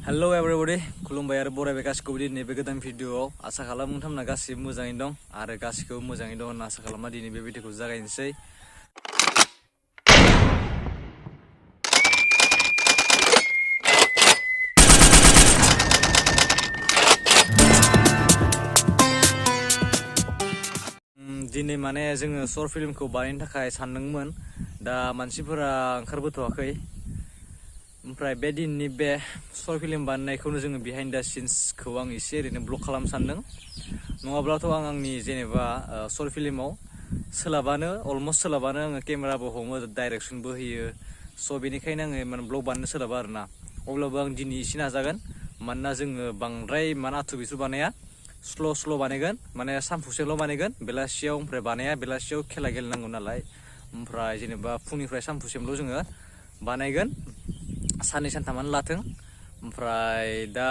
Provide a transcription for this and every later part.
Hello everybody, खुलुमबाय आरो बरायबाय गासिखौबो दिनै बे गोदान भिडिअआव आसा खालामो नोंथांमोना गासिबो मोजाङैनो दं आरो गासिखौबो मोजाङै दं होनना आसा खालामना दिनै बे भिडिअखौ जागायनोसै। दिनै माने जोङो शर्ट फिल्मखौ बानायनो थाखाय सानदोंमोन, दा मानसिफोरा ओंखारबोथ'वाखै। ओमफ्राय बे दिननि बे शर्ट फिल्म बानायनायखौनो जोङो बिहाइन्ड द सिन्सखौ आं एसे ओरैनो ब्लग खालामनो सानदों। नङाब्लाथ' आं आंनि जेनेबा शर्ट फिल्माव सोलाबानो अलमस्ट सोलाबानो आङो केमेराबो हमो, डाइरेक्सनबो होयो। स' बेनिखायनो आङो माने ब्लग बानायनो सोलाबा आरोना। अब्लाबो आं दिनै एसे नाजागोन, मानोना जोङो बांद्राय माने आथुर बिथुर बानाया, स्ल' बानायगोन, माने सानफुसेल' बानायगोन। बेलासियाव ओमफ्राय बानाया, बेलासियाव खेला गेलेनांगौ नालाय, ओमफ्राय जेनेबा फुंनिफ्राय सानफुसिमल' जोङो बानायगोन। साननै सानथामानो लाथों। ओमफ्राय दा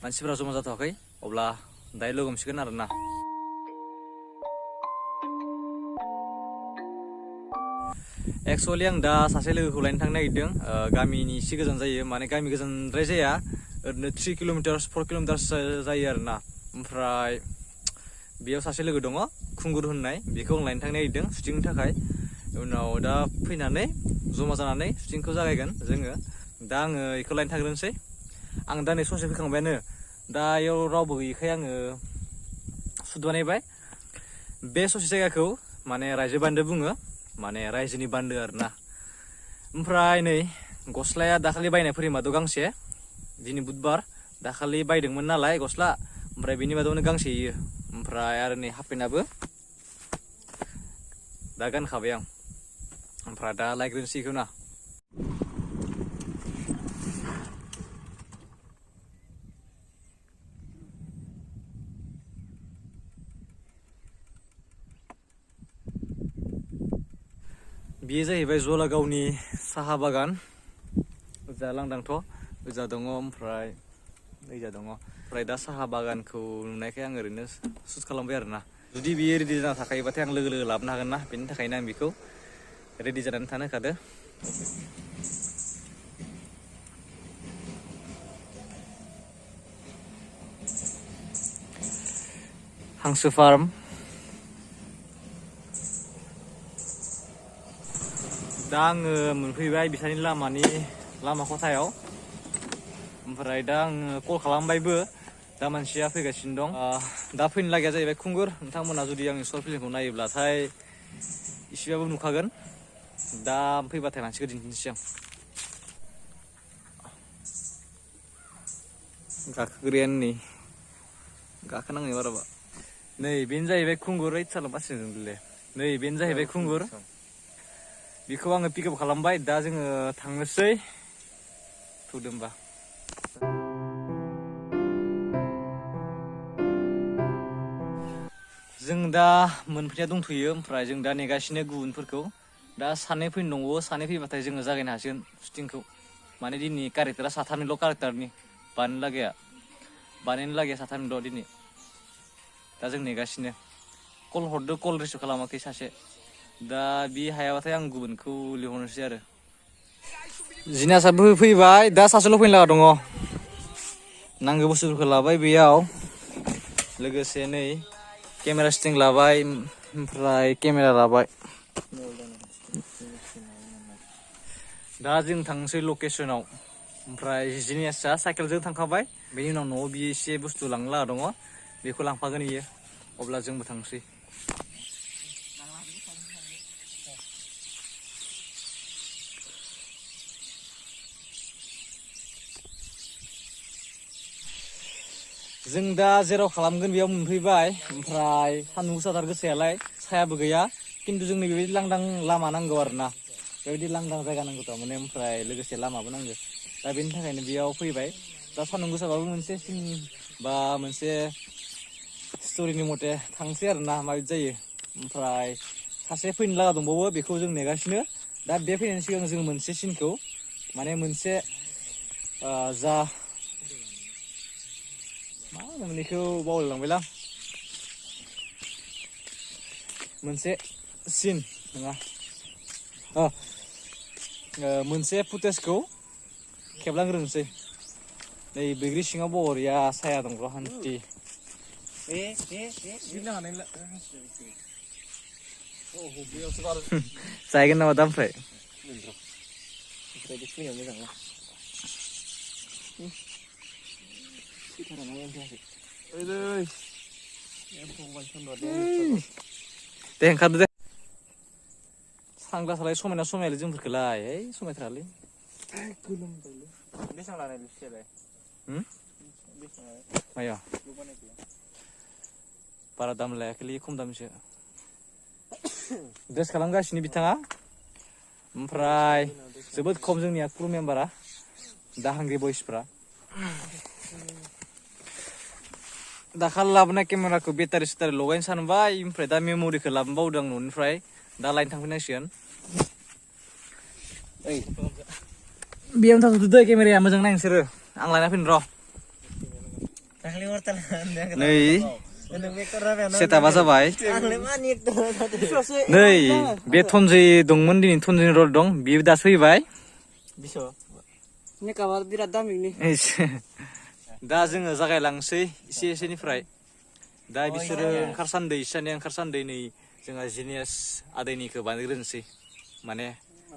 मानसिफोरा जमा जाथ'वाखै, अब्ला दायो लोगो हमसिगोन आरोना। एक्सुवेलि आं दा सासे लोगोखौ लायनो थांनो नागिरदों। गामिनि एसे गोजान जायो, माने गामि गोजानद्राय जाया, ओरैनो 3 किल'मिटार्स 4 किल'मिटार्स जायो आरोना। ओमफ्राय बेयाव सासे लोगो दङ, खुंगुर होननाय, बेखौ आं लायनो थांनो नागिरदों शुटिंनि थाखाय। उनाव दा फैनानै जमा जानानै शुटिंखौ जागायगोन जोङो। दा आङो बेखौ लायनो थांग्रोनोसै। आं दा नै ससे फैखांबायानो, दा इयाव रावबो गैयैखाय आङो शुट बानायबाय। बे ससे जायगाखौ माने रायजो बान्दो बुङो, माने रायजोनि बान्दो आरोना। ओमफ्राय नै गस्लाया दाखालि बायनाय फोरिमादो गांसे, दिनै बुधबार, दाखालि बायदोंमोन नालाय गस्ला, ओमफ्राय बेनि मादावनो गांसे इयो। ओमफ्राय आरो नै हाफपेन्टआबो दा गानखाबाय आं। ओमफ्राय दा लायग्रोनोसै बेखौ ना। बेयो जाहैबाय जलागावनि साहा बागान। ओजा लांदांथ', ओजा दङ, ओमफ्राय ओइजा दङ। ओमफ्राय दा साहा बागानखौ नुनायखाय आं ओरैनो शुट खालामबाय आरोना। जुदि बियो रेडि जाना थाखायोबाथाय आं लोगो लाबोनो हागोन ना, बेनि थाखायनो आं बेखौ रेडि जानानै थानो होखादो। हांसो फार्म। दा आङो मोनफैबाय बिसानि लामा खथायाव। ओमफ्राय दा आङो कल खालामबायबो, दा मानसिया फैगासिनो दं। दा फैनो लागिया जाहैबाय खुंगुर। नोंथांमोना जुदि आंनि शर्ट फिल्मखौ नायोब्लाथाय इसेबाबो नुखागोन। दा फैबाथाय मानसिखौ दिन्थिनोसै आं। गाखोग्रायानो नै गाखोनांनाय बाराबा। नै बेनो जाहैबाय खुंगुर। ओइ साला बासिदोंलै, नै बेनो जाहैबाय खुंगुर। बेखौ आङो पिकआप खालामबाय, दा जोङो थांनोसै। थुदो होमबा। जों दा मोनफैना दंथ'यो, ओमफ्राय जों दा नेगासिनो गुबुनफोरखौ। दा सानै फैनो दंबावो, सानै फैबाथाय जोङो जागायनो हासिगोन शुटिंखौ। माने दिनै कारेक्टारा साथामनिल' कारेक्टारनि बानायनो लागाया साथामनिल' दिनै। दा जों नेगासिनो। कल हरदो, कल रिसिभ खालामाखै सासे। दा बि हायाबाथाय आं गुबुनखौ लिंहरनोसै आरो। जिनिसाबो फैबाय, दा सासेल' फैनो लागा दङ। नांगौ बुस्थुफोरखौ लाबाय बेयाव, लोगोसे नै केमेरा स्टिं लाबाय, ओमफ्राय केमेरा लाबाय। दा जों थांनोसै लकेसनाव। ओमफ्राय जिनिसा साइकेलजों थांखाबाय, बेनि उनाव न'आव बियो एसे बुस्थु लांनो लागा दङ, बेखौ लांफागोन इयो। अब्ला जोंबो थांसै। जों दा जेराव खालामगोन बेयाव मोनफैबाय। ओमफ्राय सान्दुं गोसाथार, गोसायालाय सायाबो गैया, खिन्थु जोंनो बेबायदि लांदां लामा नांगौ आरोना। बेबायदि लांदां जायगा नांगौ थारमाने, ओमफ्राय लोगोसे लामाबो नांगौ। दा बेनि थाखायनो बेयाव फैबाय। दा सान्दुं गोसाबाबो मोनसे सिन बा मोनसे स्ट'रिनि मथे थांसै आरोना, माबायदि जायो। ओमफ्राय सासे फैनो लागा दंबावो, बेखौ जों नेगासिनो। दा बे फैनायनि सिगां जों मोनसे सिनखौ, माने मोनसे जा मा होनोमोन बेखौ बावलायलांबायलां। मोनसे सिन नङा, मोनसे फुटेजखौ खेबलांग्रोनोसै। नै बैग्रि सिङाव बरिया साया दं र' हान्थि जाहैगोन नामा दा ओमफ्राय दे ओंखारदो दे सानग्लासालाय समायना समायना जोंफोरखौलाय ओइ समायथारालै बेसेबां लानाय लिपस्टिकआलाय माया बारा दाम लायाखैलै खम दामसो ड्रेस खालामगासिनो बिथाङा ओमफ्राय जोबोद खम जोंनिया क्रू मेम्बारा दा हांग्रि बयसफ्रा दाखाल लाबोनाय केमेराखौ बेटारि सेटारि लगायनो सानबाय ओमफ्राय दा मेम'रिखौ लाबोनो बावदों आं न'निफ्राय दा लायनो थांफिननांसिगोन बेयावनो थाथ'दो दै केमेराया मोजां नाय नोंसोरो आं लायना फैनो र' नै सेटापा जाबाय नै बे थनजै दंमोन दिनै थनजैनि रल दं बियो दासो फैबाय दा जोङो जागायलांसै एसे एसेनिफ्राय दा बिसोरो ओंखारसान्दै इसानिया ओंखारसान्दै नै जोंहा जिनियास आदैनिखौ बानायग्रोनोसै माने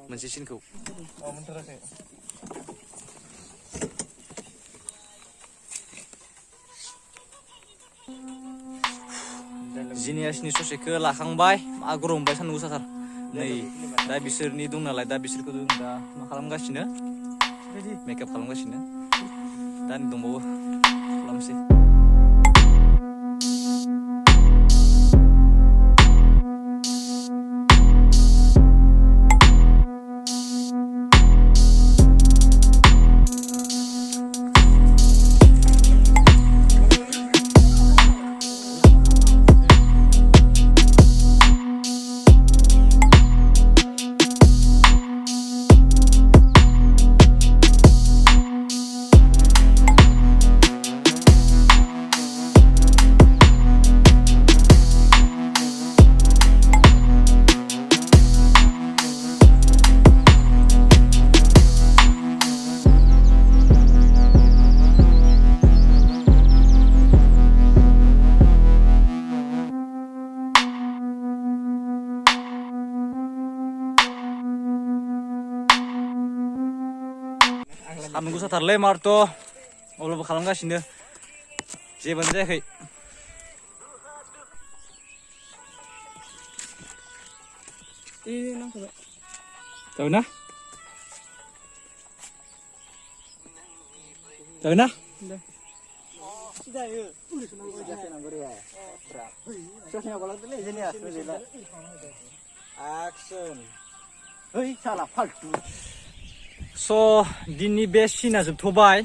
मोनसे सिनखौ जिनियासनि ससेखौ लाखांबाय मा गरम मोनबाय सान्दुं गोसाथार नै दा बिसोरनि दं नालाय दा बिसोरखौ जों दा मा खालामगासिनो मेकआप खालामगासिनो दा दंबावो खालामसै सान्दुं गोसाथारलै मार्थ' अब्लाबो खालामगासिनो जेबोआनो जायाखै जाबाय ना जाबाय ना स' दिननि बे सिना जोबथ'बाय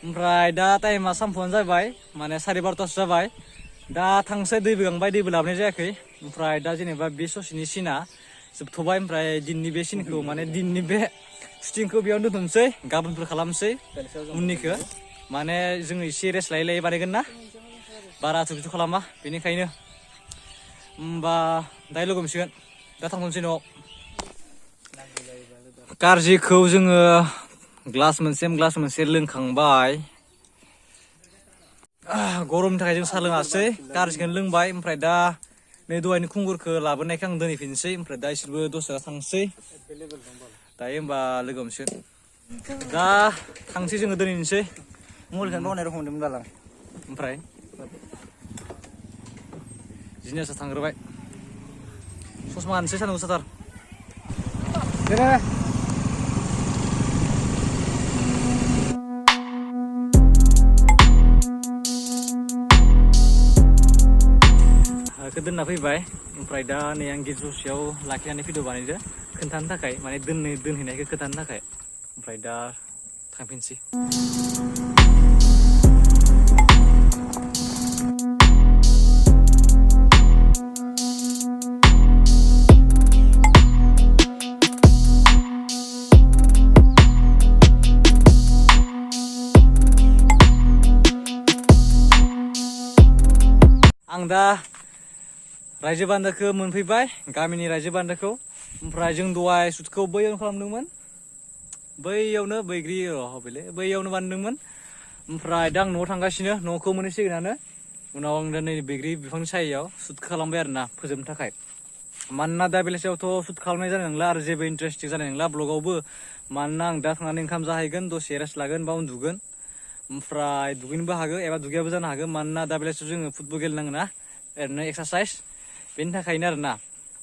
ओमफ्राय दा टाइमा सानफुआनो जाबाय माने 12:30 जाबाय दा थांसै दैबो गांबाय दैबो लाबोनाय जायाखै ओमफ्राय दा जेनेबा बे ससेनि सिना जोबथ'बाय ओमफ्राय दिननि बे सिनखौ माने दिननि बे शुटिंखौ बेयावनो दोनथ'नोसै गाबोनफोर खालामसै उननिखौ माने जोङो एसे रेस्ट लायै लायै बानायगोन ना बारा थुबिथ खालामा बेनिखायनो होमबा दायो लोगो मोनसिगोन दा थांथ'नोसै न'आव कारजिखौ जोङो ग्लास मोनसे लोंखांबाय गरमनि थाखाय जों साहा लोङासै कारजिखौनो लोंबाय ओमफ्राय दा नै दहायनि खुंगुरखौ लाबोनायखौ आं दोनहैफिनसै ओमफ्राय दा इसोरबो दसे थांसै दायो होमबा लोगो मोनसिगोन दा थांसै जोङो दोनहैनोसै मुलिखौनो बावनाय रखम मोनदोंमोन दालां ओमफ्राय जिनियासा थांग्रोबाय ससमा गानसै सान्दुं गोसाथार दोनना फैबाय ओमफ्राय दा नै आं गेट ससेयाव लाखिनानै भिडिअ बानायदो खोन्थानो थाखाय माने दोनहैनायखौ खोन्थानो थाखाय ओमफ्राय दा थांफिनसै आं दा रायजो बान्दाखौ मोनफैबाय गामिनि रायजो बान्दाखौ ओमफ्राय जों दहाय शुटखौ बैयावनो खालामदोंमोन बैयावनो बैग्रि बैयावनो बानायदोंमोन ओमफ्राय दा आं न'आव थांगासिनो न'खौ मोनहैसिगोनानो उनाव आं दा नै बैग्रि बिफांनि सायायाव सुट खालामबाय आरोना फोजोबनो थाखाय मानोना दा बेलासियावथ' सुट खालामनाय जानाय नंला आरो जेबो इन्टारेस्टिं जानाय नंला ब्लगावबो मानोना आं दा थांनानै ओंखाम जाहैगोन दसे रेस्ट लागोन बा उन्दुगोन ओमफ्राय दुगैनोबो हागोन एबा दुगैयाबो जानो हागोन मानोना दा बेलासियाव जोङो फुटबल गेलेनांगोन ना ओरैनो एक्सारसाइस बेनि थाखायनो आरोना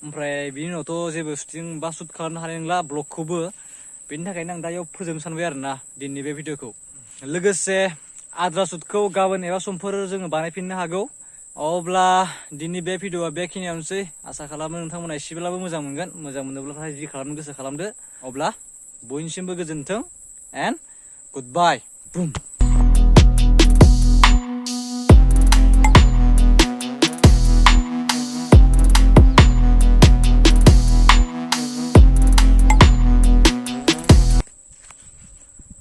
ओमफ्राय बिनि उनावथ' जेबो शुटिं बा शुट खालामनो हानाय नंला ब्लगखौबो बेनि थाखायनो आं दा इयाव फोजोबनो सानबाय आरोना दिनैनि बे भिडिअखौ लोगोसे आद्रा शुटखौ गाबोन एबा समफोर जोङो बानायफिननो हागौ अब्ला दिनै बे भिडिअआ बेखिनियावनोसै आसा खालामो नोंथांमोना एसेब्लाबो मोजां मोनगोन मोजां मोनोब्लाथाय जि खालामनो गोसो खालामदो अब्ला बयनिसिमबो गोजोन्थों एन्ड गुड बाय बुम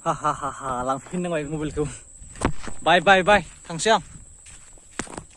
हा लांफिननांबाय मबाइलखौ बाय थांसै आं